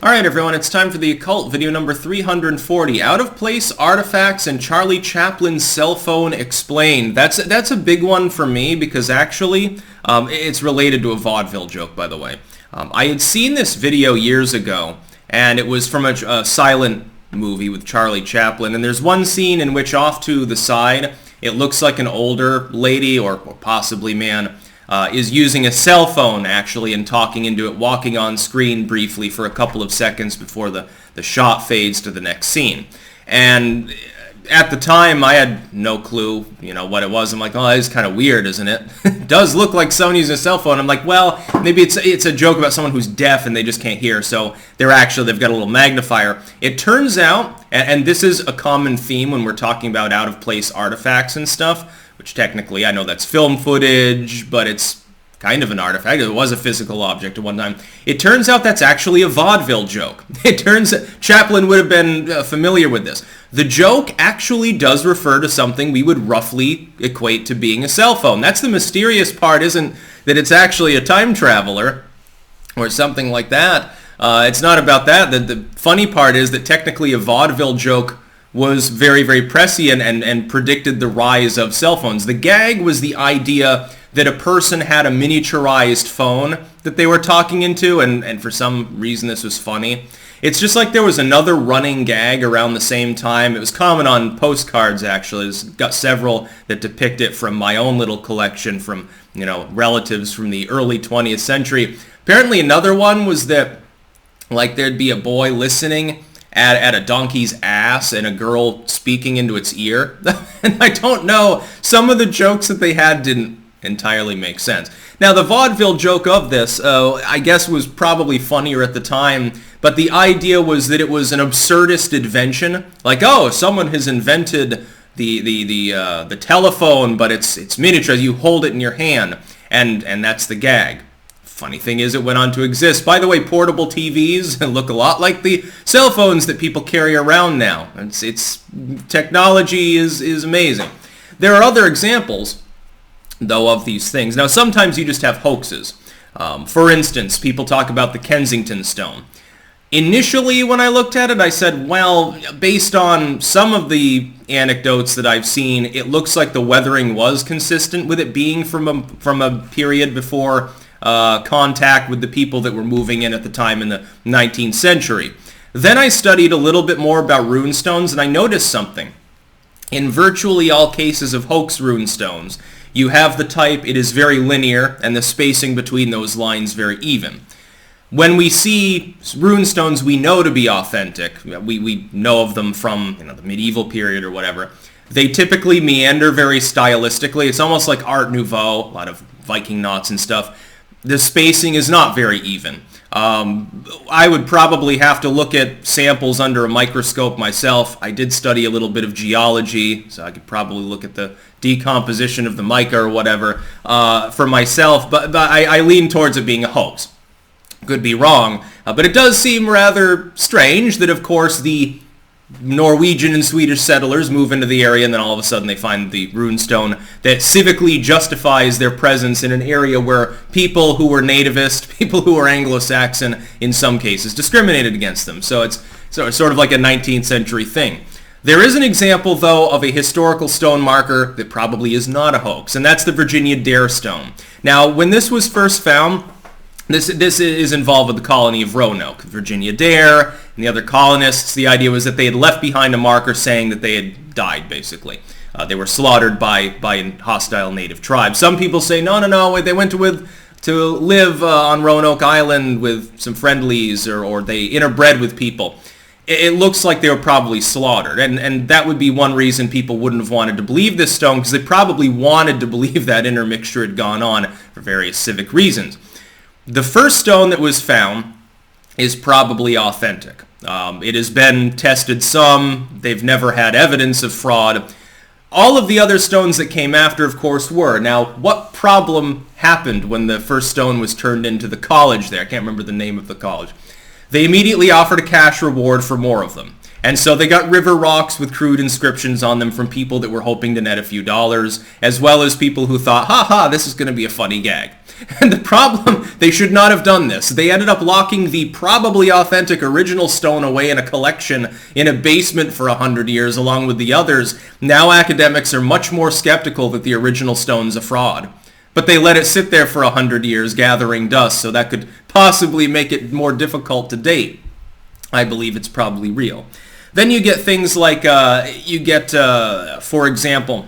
Alright everyone, it's time for the Occult video number 340, Out of Place Artifacts and Charlie Chaplin's Cell Phone Explained. That's a big one for me because actually, it's related to a vaudeville joke, by the way. I had seen this video years ago, and it was from a silent movie with Charlie Chaplin, and there's one scene in which off to the side, it looks like an older lady, or possibly man, is using a cell phone, actually, and talking into it, walking on screen briefly for a couple of seconds before the shot fades to the next scene. And at the time, I had no clue, what it was. I'm like, oh, that is kind of weird, isn't it? It does look like someone using a cell phone. I'm like, well, maybe it's a joke about someone who's deaf and they just can't hear, so they've got a little magnifier. It turns out, and this is a common theme when we're talking about out-of-place artifacts and stuff, which technically, I know that's film footage, but it's kind of an artifact. It was a physical object at one time. It turns out that's actually a vaudeville joke. Chaplin would have been familiar with this. The joke actually does refer to something we would roughly equate to being a cell phone. That's the mysterious part, isn't that it's actually a time traveler or something like that. It's not about that. The funny part is that technically a vaudeville joke was very, very prescient and predicted the rise of cell phones. The gag was the idea that a person had a miniaturized phone that they were talking into, and for some reason this was funny. It's just like there was another running gag around the same time. It was common on postcards, actually. It's got several that depict it from my own little collection from, relatives from the early 20th century. Apparently another one was that, like, there'd be a boy listening at a donkey's ass and a girl speaking into its ear. And I don't know, some of the jokes that they had didn't entirely make sense. Now, the vaudeville joke of this, I guess, was probably funnier at the time, but the idea was that it was an absurdist invention. Like, oh, someone has invented the telephone, but it's miniature. You hold it in your hand, and that's the gag. Funny thing is, it went on to exist. By the way, portable TVs look a lot like the cell phones that people carry around now. It's technology is amazing. There are other examples, though, of these things. Now, sometimes you just have hoaxes. For instance, people talk about the Kensington Stone. Initially, when I looked at it, I said, well, based on some of the anecdotes that I've seen, it looks like the weathering was consistent with it being from a period before contact with the people that were moving in at the time in the 19th century. Then I studied a little bit more about runestones, and I noticed something. In virtually all cases of hoax runestones, you have the type, it is very linear, and the spacing between those lines very even. When we see runestones we know to be authentic, we know of them from the medieval period or whatever, they typically meander very stylistically. It's almost like Art Nouveau, a lot of Viking knots and stuff. The spacing is not very even. I would probably have to look at samples under a microscope myself. I did study a little bit of geology, so I could probably look at the decomposition of the mica or whatever for myself, but I lean towards it being a hoax. Could be wrong, but it does seem rather strange that, of course, the Norwegian and Swedish settlers move into the area, and then all of a sudden they find the runestone that civically justifies their presence in an area where people who were nativist, people who were Anglo-Saxon, in some cases, discriminated against them. So it's sort of like a 19th century thing. There is an example, though, of a historical stone marker that probably is not a hoax, and that's the Virginia Dare stone. Now, when this was first found, this is involved with the colony of Roanoke. Virginia Dare and the other colonists, the idea was that they had left behind a marker saying that they had died, basically. They were slaughtered by a hostile native tribe. Some people say, no, they went to live on Roanoke Island with some friendlies, or they interbred with people. It looks like they were probably slaughtered, and that would be one reason people wouldn't have wanted to believe this stone, because they probably wanted to believe that intermixture had gone on for various civic reasons. The first stone that was found is probably authentic. It has been tested some. They've never had evidence of fraud. All of the other stones that came after, of course, were. Now, what problem happened when the first stone was turned into the college there? I can't remember the name of the college. They immediately offered a cash reward for more of them. And so they got river rocks with crude inscriptions on them from people that were hoping to net a few dollars, as well as people who thought, ha, this is going to be a funny gag. And the problem, they should not have done this. They ended up locking the probably authentic original stone away in a collection in a basement for 100 years along with the others. Now academics are much more skeptical that the original stone's a fraud. But they let it sit there for 100 years gathering dust, so that could possibly make it more difficult to date. I believe it's probably real. Then you get things like, for example,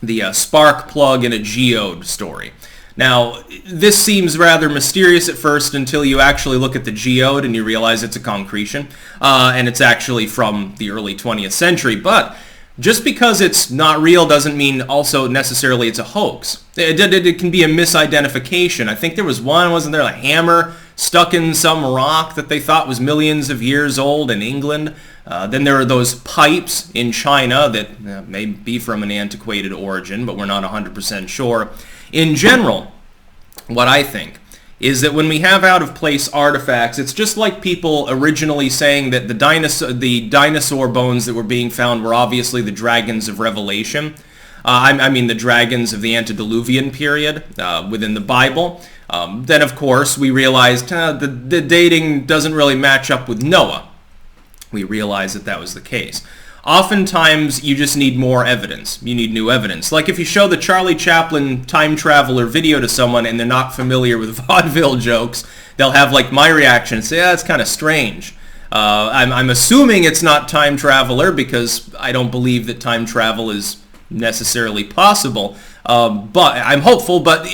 the spark plug in a geode story. Now, this seems rather mysterious at first until you actually look at the geode and you realize it's a concretion, and it's actually from the early 20th century. But just because it's not real doesn't mean also necessarily it's a hoax. It can be a misidentification. I think there was one, wasn't there, a hammer stuck in some rock that they thought was millions of years old in England. Then there are those pipes in China that may be from an antiquated origin, but we're not 100% sure. In general, what I think is that when we have out-of-place artifacts, it's just like people originally saying that the dinosaur bones that were being found were obviously the dragons of Revelation. I mean the dragons of the antediluvian period within the Bible. Then, of course, we realized the dating doesn't really match up with Noah. We realized that was the case. Oftentimes, you just need more evidence. You need new evidence. Like if you show the Charlie Chaplin time traveler video to someone and they're not familiar with vaudeville jokes, they'll have like my reaction and say, yeah, that's kind of strange. I'm assuming it's not time traveler because I don't believe that time travel is necessarily possible. But I'm hopeful, but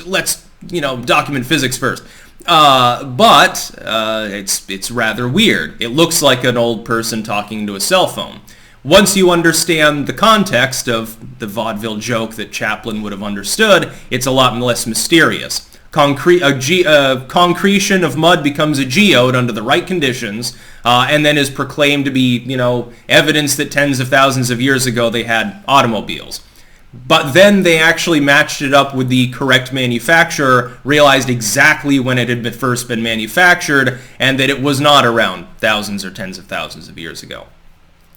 let's document physics first. But it's rather weird. It looks like an old person talking to a cell phone. Once you understand the context of the vaudeville joke that Chaplin would have understood, it's a lot less mysterious. Concretion of mud becomes a geode under the right conditions, and then is proclaimed to be, evidence that tens of thousands of years ago they had automobiles. But then they actually matched it up with the correct manufacturer, realized exactly when it had first been manufactured, and that it was not around thousands or tens of thousands of years ago.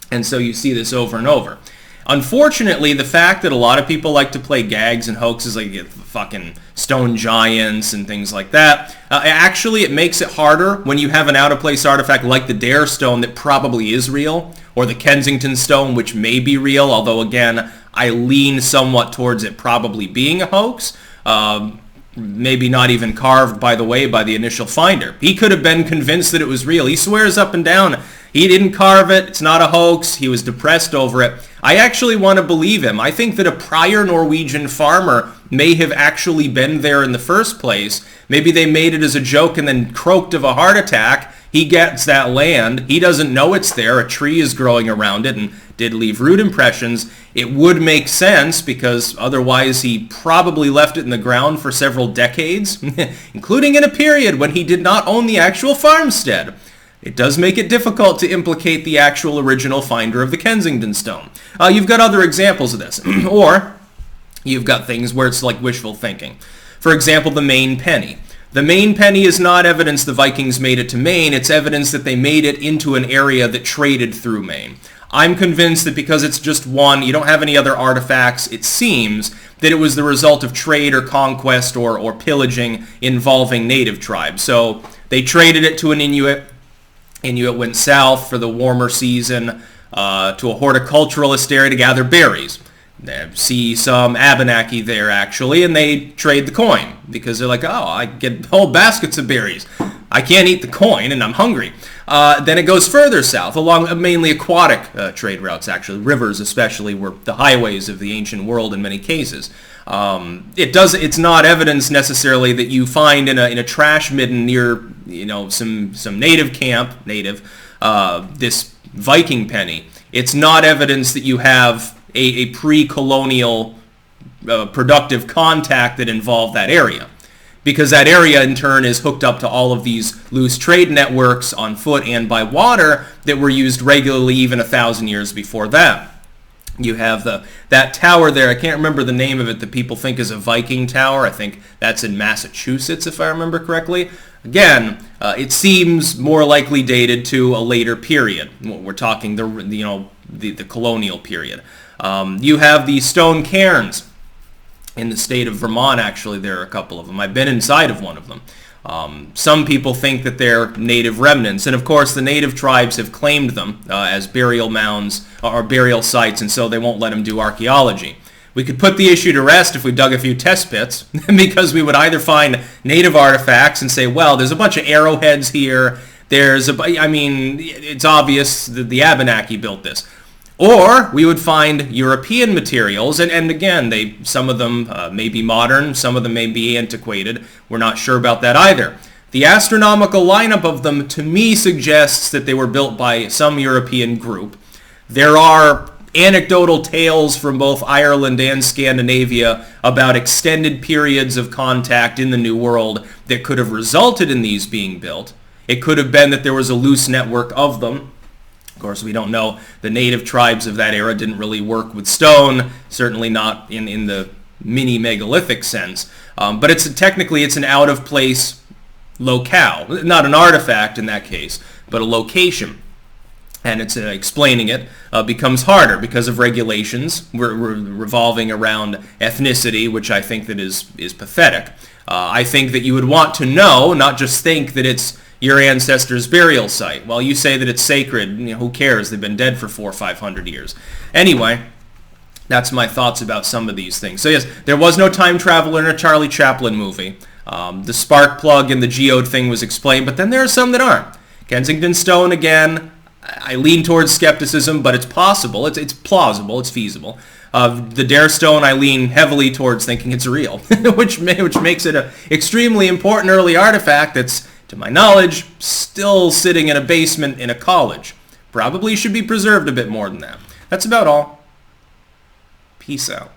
And so you see this over and over. Unfortunately, the fact that a lot of people like to play gags and hoaxes like fucking stone giants and things like that, actually it makes it harder when you have an out-of-place artifact like the Dare Stone that probably is real, or the Kensington Stone, which may be real, although again, I lean somewhat towards it probably being a hoax. Maybe not even carved, by the way, by the initial finder. He could have been convinced that it was real. He swears up and down he didn't carve it, it's not a hoax, he was depressed over it. I actually want to believe him. I think that a prior Norwegian farmer may have actually been there in the first place. Maybe they made it as a joke and then croaked of a heart attack. He gets that land. He doesn't know it's there. A tree is growing around it and did leave root impressions. It would make sense because otherwise he probably left it in the ground for several decades, including in a period when he did not own the actual farmstead. It does make it difficult to implicate the actual original finder of the Kensington Stone. You've got other examples of this. Or you've got things where it's like wishful thinking. For example, the Maine penny. The Maine penny is not evidence the Vikings made it to Maine. It's evidence that they made it into an area that traded through Maine. I'm convinced that because it's just one, you don't have any other artifacts, it seems that it was the result of trade or conquest or pillaging involving native tribes. So they traded it to an Inuit. Inuit went south for the warmer season to a horticulturalist area to gather berries. They see some Abenaki there, actually, and they trade the coin because they're like, oh, I get whole baskets of berries. I can't eat the coin, and I'm hungry. Then it goes further south along mainly aquatic trade routes, actually. Rivers especially were the highways of the ancient world in many cases. It's not evidence necessarily that you find in a trash midden near some native camp, this Viking penny. It's not evidence that you have a pre-colonial productive contact that involved that area. Because that area in turn is hooked up to all of these loose trade networks on foot and by water that were used regularly even 1,000 years before that. You have that tower there, I can't remember the name of it, that people think is a Viking tower. I think that's in Massachusetts, if I remember correctly. Again, it seems more likely dated to a later period. We're talking the colonial period. You have the stone cairns In the state of Vermont, actually, there are a couple of them. I've been inside of one of them. Some people think that they're native remnants, and of course the native tribes have claimed them as burial mounds or burial sites, and so they won't let them do archaeology. We could put the issue to rest if we dug a few test pits, because we would either find native artifacts and say, well, there's a bunch of arrowheads here, it's obvious that the Abenaki built this. Or we would find European materials, and again, some of them may be modern, some of them may be antiquated. We're not sure about that either. The astronomical lineup of them, to me, suggests that they were built by some European group. There are anecdotal tales from both Ireland and Scandinavia about extended periods of contact in the New World that could have resulted in these being built. It could have been that there was a loose network of them. Of course, we don't know. The native tribes of that era didn't really work with stone, certainly not in the mini megalithic sense. But technically it's an out-of-place locale, not an artifact in that case, but a location. And it's explaining it becomes harder because of regulations. We're revolving around ethnicity, which I think that is pathetic. I think that you would want to know, not just think that it's your ancestor's burial site. Well, you say that it's sacred. Who cares? They've been dead for 400 or 500 years. Anyway, that's my thoughts about some of these things. So yes, there was no time traveler in a Charlie Chaplin movie. The spark plug and the geode thing was explained, but then there are some that aren't. Kensington Stone, again, I lean towards skepticism, but it's possible. It's plausible. It's feasible. The Dare Stone, I lean heavily towards thinking it's real, which makes it an extremely important early artifact that's, to my knowledge, still sitting in a basement in a college. Probably should be preserved a bit more than that. That's about all. Peace out.